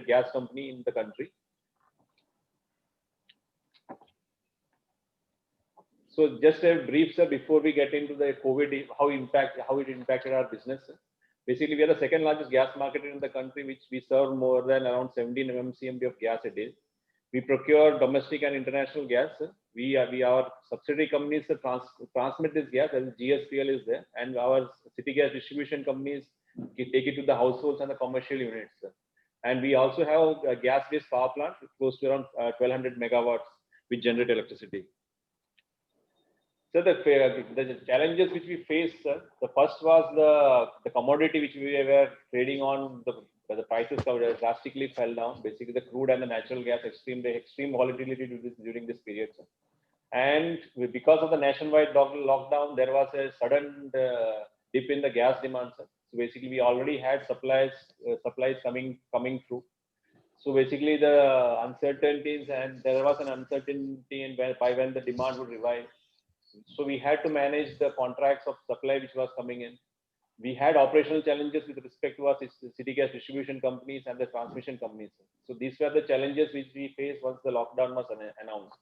gas company in the country. So just a brief, sir, before we get into the COVID, how it impacted our business. Basically, we are the second largest gas market in the country, which we serve more than around 17 MMCMD of gas a day. We procure domestic and international gas. Our subsidiary companies transmit this gas, as GSPL is there, and our city gas distribution companies take it to the households and the commercial units. And we also have a gas-based power plant close to around 1200 megawatts, which generate electricity. So the challenges which we faced, the first was the commodity which we were trading on. The prices drastically fell down. Basically, the crude and the natural gas extreme volatility during this period. And because of the nationwide lockdown, there was a sudden dip in the gas demand. So basically, we already had supplies coming through. So basically, the uncertainties, and there was an uncertainty in by when the demand would revive. So we had to manage the contracts of supply which was coming in. We had operational challenges with respect to our city gas distribution companies and the transmission companies. So these were the challenges which we faced once the lockdown was announced.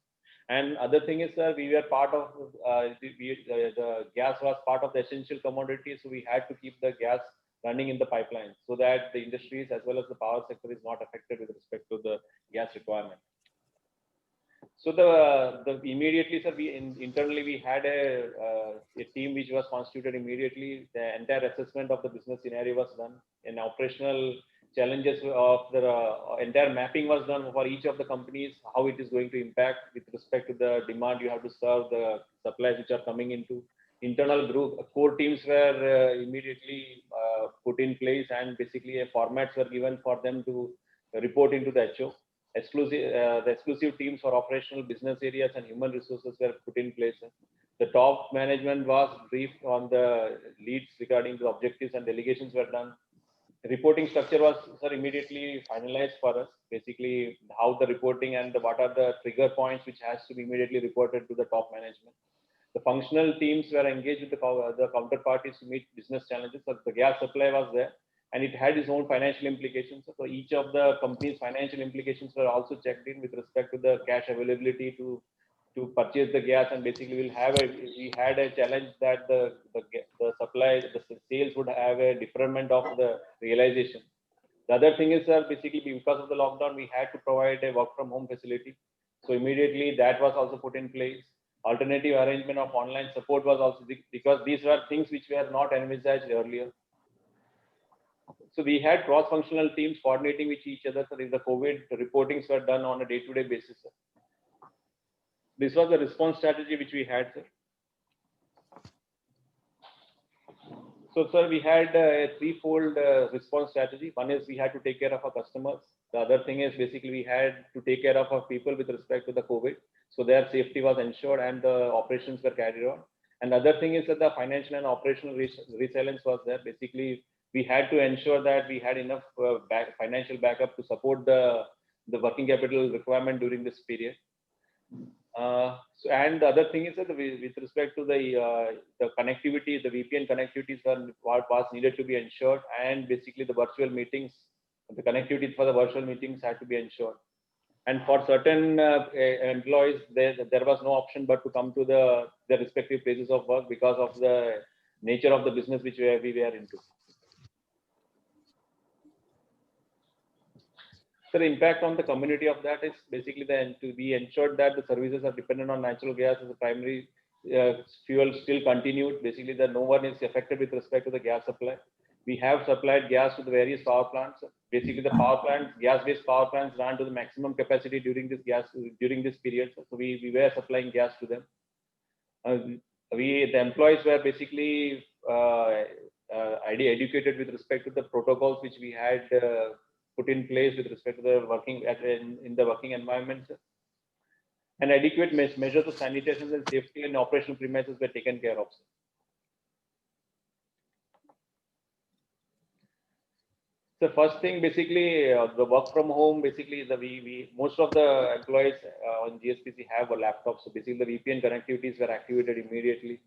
And other thing is, we were part of the gas was part of the essential commodity. So we had to keep the gas running in the pipeline so that the industries as well as the power sector is not affected with respect to the gas requirement. So immediately, sir, internally we had a team which was constituted immediately. The entire assessment of the business scenario was done, and operational challenges of the entire mapping was done for each of the companies, how it is going to impact with respect to the demand you have to serve, the supplies which are coming into. Internal group core teams were immediately put in place, and basically formats were given for them to report into the HO. The exclusive teams for operational business areas and human resources were put in place. The top management was briefed on the leads regarding the objectives, and delegations were done. The reporting structure was, sir, immediately finalized for us. Basically, how the reporting and what are the trigger points which has to be immediately reported to the top management. The functional teams were engaged with the counterparties to meet business challenges. So the gas supply was there, and it had its own financial implications. So each of the company's financial implications were also checked in with respect to the cash availability to purchase the gas. And basically, we had a challenge that the sales would have a deferment of the realization. The other thing is, basically because of the lockdown, we had to provide a work from home facility. So immediately that was also put in place. Alternative arrangement of online support was also, because these were things which were not envisaged earlier. So we had cross-functional teams coordinating with each other. So the COVID reportings were done on a day-to-day basis. Sir. This was the response strategy which we had, sir. So, sir, we had a threefold response strategy. One is we had to take care of our customers. The other thing is basically we had to take care of our people with respect to the COVID. So their safety was ensured and the operations were carried on. And the other thing is that the financial and operational resilience was there. Basically, we had to ensure that we had enough financial backup to support the working capital requirement during this period. And the other thing is that with respect to the connectivity, the VPN connectivities was needed to be ensured, and basically the virtual meetings, the connectivity for the virtual meetings had to be ensured. And for certain employees, there was no option but to come to their respective places of work because of the nature of the business which we were into. So the impact on the community of that is basically to be ensured that the services are dependent on natural gas as a primary fuel still continued. Basically, that no one is affected with respect to the gas supply. We have supplied gas to the various power plants. Basically, the power plants, gas-based power plants, ran to the maximum capacity during this period. So we were supplying gas to them. The employees were basically educated with respect to the protocols which we had put in place with respect to the working in the working environment. And adequate measures of sanitation and safety and operational premises were taken care of. The first thing, basically, the work from home, basically, most of the employees on GSPC have a laptop. So basically, the VPN connectivities were activated immediately.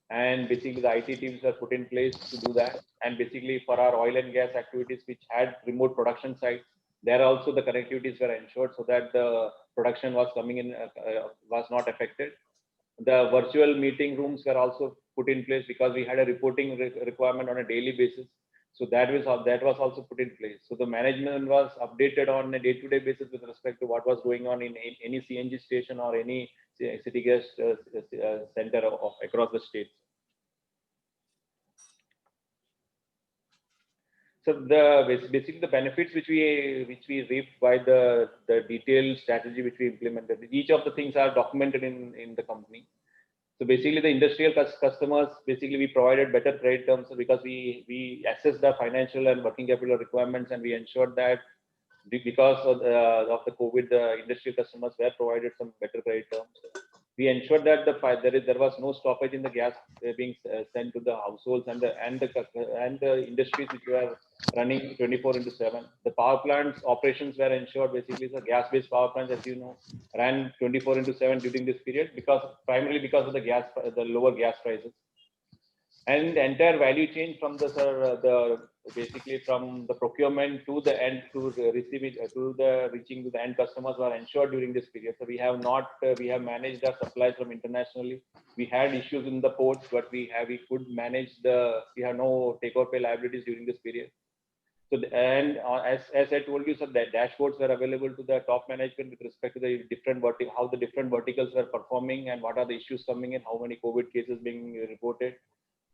And basically, the IT teams were put in place to do that. And basically, for our oil and gas activities, which had remote production sites, There also the connectivities were ensured so that the production was coming in was not affected. The virtual meeting rooms were also put in place because we had a reporting requirement on a daily basis. So that was also put in place. So the management was updated on a day-to-day basis with respect to what was going on in any CNG station or any city gas center across the states. So basically the benefits which we reaped by the detailed strategy which we implemented. Each of the things are documented in the company. So basically, the industrial customers, basically, we provided better credit terms because we assessed the financial and working capital requirements, and we ensured that because of the COVID, the industrial customers were provided some better credit terms. We ensured that there was no stoppage in the gas being sent to the households and the industries which were running 24/7. The power plants operations were ensured. Basically, the gas-based power plants, as you know, ran 24/7 during this period primarily because of the lower gas prices. And the entire value chain from basically from the procurement to the end to reaching to the end customers were ensured during this period. So we have managed our supplies from internationally. We had issues in the ports, but we could manage we have no take or pay liabilities during this period. So as I told you, so the dashboards were available to the top management with respect to the how the different verticals were performing and what are the issues coming in, how many COVID cases being reported,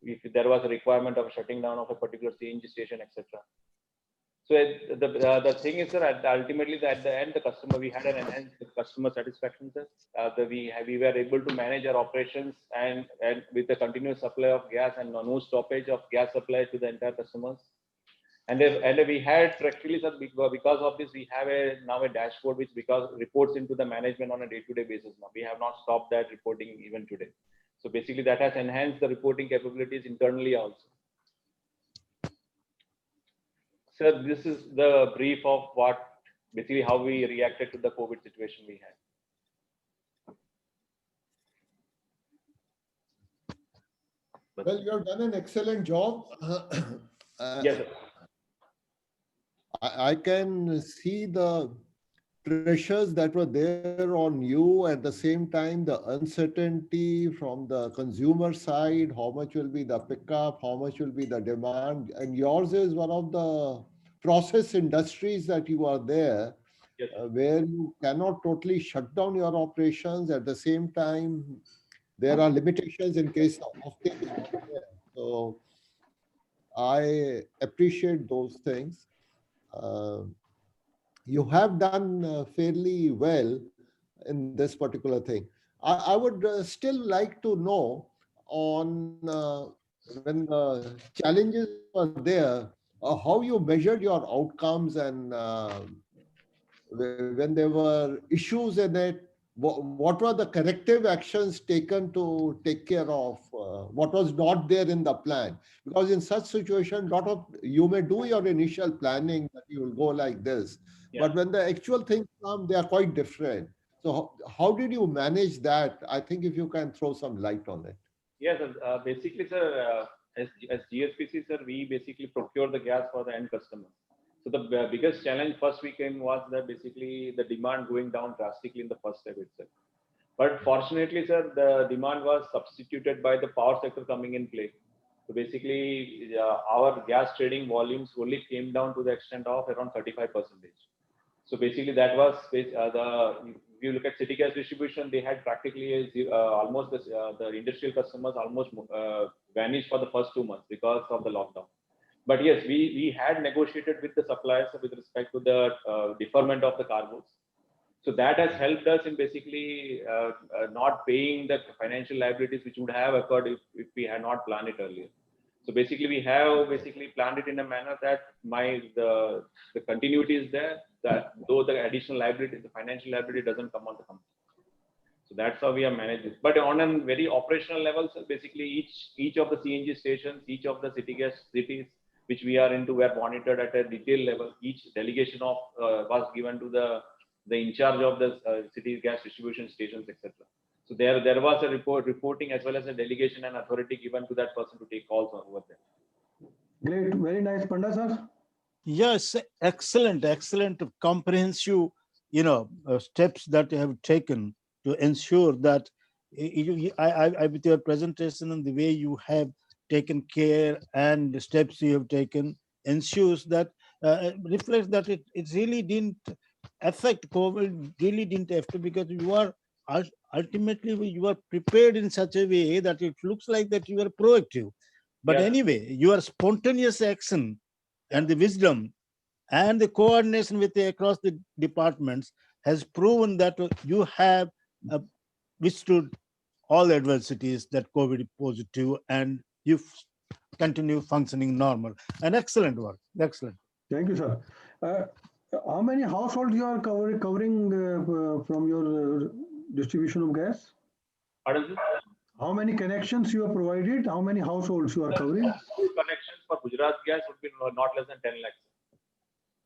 if there was a requirement of shutting down of a particular CNG station, etc. So the thing is, sir, ultimately at the end, we had an enhanced customer satisfaction, sir. We were able to manage our operations and with the continuous supply of gas and no stoppage of gas supply to the entire customers. And we had actually, sir, because of this, we have now a dashboard which reports into the management on a day-to-day basis. Now we have not stopped that reporting even today. So basically, that has enhanced the reporting capabilities internally also. Sir, this is the brief of basically how we reacted to the COVID situation we had. Well, you have done an excellent job. Yes, sir. I can see the pressures that were there on you, at the same time the uncertainty from the consumer side, how much will be the pickup, how much will be the demand, and yours is one of the process industries that you are there. Yes. Where you cannot totally shut down your operations. At the same time, there are limitations in case of offtake is not there. So I appreciate those things. You have done fairly well in this particular thing. I would still like to know on when the challenges were there, how you measured your outcomes and when there were issues in it, what were the corrective actions taken to take care of what was not there in the plan? Because in such situation, you may do your initial planning that you will go like this, but when the actual things come, they are quite different. So how did you manage that? I think if you can throw some light on it. Yes, basically, sir, as GSPC, sir, we basically procure the gas for the end customer. So the biggest challenge first weekend was that basically the demand going down drastically in the first step itself. But fortunately, sir, the demand was substituted by the power sector coming in play. So basically, our gas trading volumes only came down to the extent of around 35%. So basically, that was if you look at city gas distribution, they had practically almost the industrial customers almost vanished for the first 2 months because of the lockdown. But yes, we had negotiated with the suppliers with respect to the deferment of the cargoes. So that has helped us in basically not paying the financial liabilities which would have occurred if we had not planned it earlier. So basically, we have planned it in a manner that the continuity is there, that though the additional liability, the financial liability doesn't come on the company. So that's how we have managed it. But on a very operational level, so basically each of the CNG stations, each of the cities which we are into were monitored at a detailed level. Each delegation was given to the in charge of the city gas distribution stations, etc. So there was a reporting as well as a delegation and authority given to that person to take calls over there. Great, very nice, Panda sir. Yes, excellent, comprehensive, steps that you have taken to ensure that with your presentation and the way you have taken care and the steps you have taken ensures that reflects that it really didn't affect COVID, really didn't affect, because you are ultimately you are prepared in such a way that it looks like that you are proactive. But Yeah. anyway, your spontaneous action and the wisdom and the coordination across the departments has proven that you have withstood all adversities that COVID posed to you, and you continue functioning normal. And excellent work. Excellent. Thank you, sir. How many households you are covering from your distribution of gas? What is this? How many connections you have provided? How many households you are covering? Full connections for Gujarat Gas would be not less than 10 lakhs.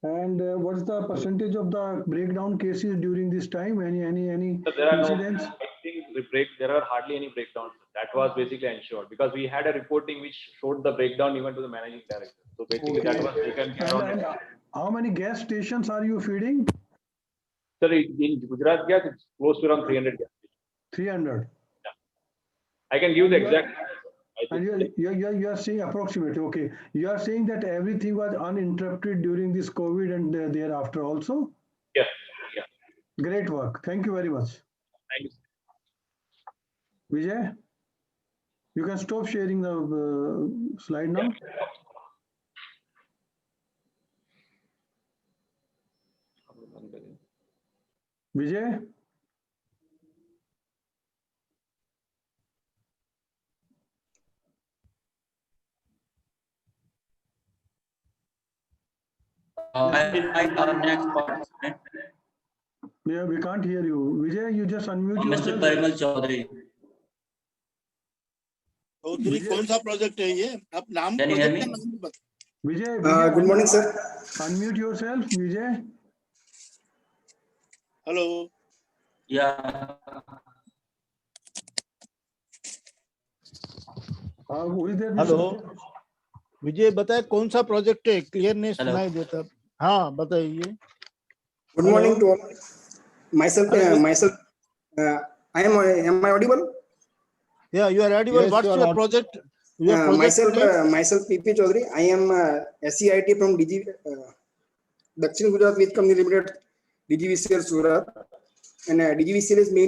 And what's the percentage of the breakdown cases during this time? Any So there are incidents? I think there are hardly any breakdowns. That was basically ensured because we had a reporting which showed the breakdown even to the managing director. So basically that was taken care of. And how many gas stations are you feeding? Sir, in Gujarat Gas, it's close to around 300 gas stations. 300. I can give the exact. And you are saying approximately, okay. You are saying that everything was uninterrupted during this COVID and thereafter also? Yeah, yeah. Great work. Thank you very much. Thank you. Vijay, you can stop sharing the slide now. Vijay? I invite our next participant, Yeah, we can't hear you. Vijay, you just unmute Mr. yourself. Parimal Chaudhary. Chaudhary कौन सा project है ये? आप नाम Can you hear project का me? नाम बता. Vijay, Good morning, sir. unmute yourself, Vijay. Hello. Yeah. Who is there? Hello Vijay बताए कौन सा प्रोजेक्ट है? Clearness Hello. सुनाई देता. हाँ बताइए. Good morning to all. Myself, am I audible? Yeah, you are audible. Yes, What's you are your audible. project? Your project name? Myself, PP Chaudhary. I am SCIT from Dakshin Gujarat Vid Company Limited, DGVCL Surat, and DGVCL is mainly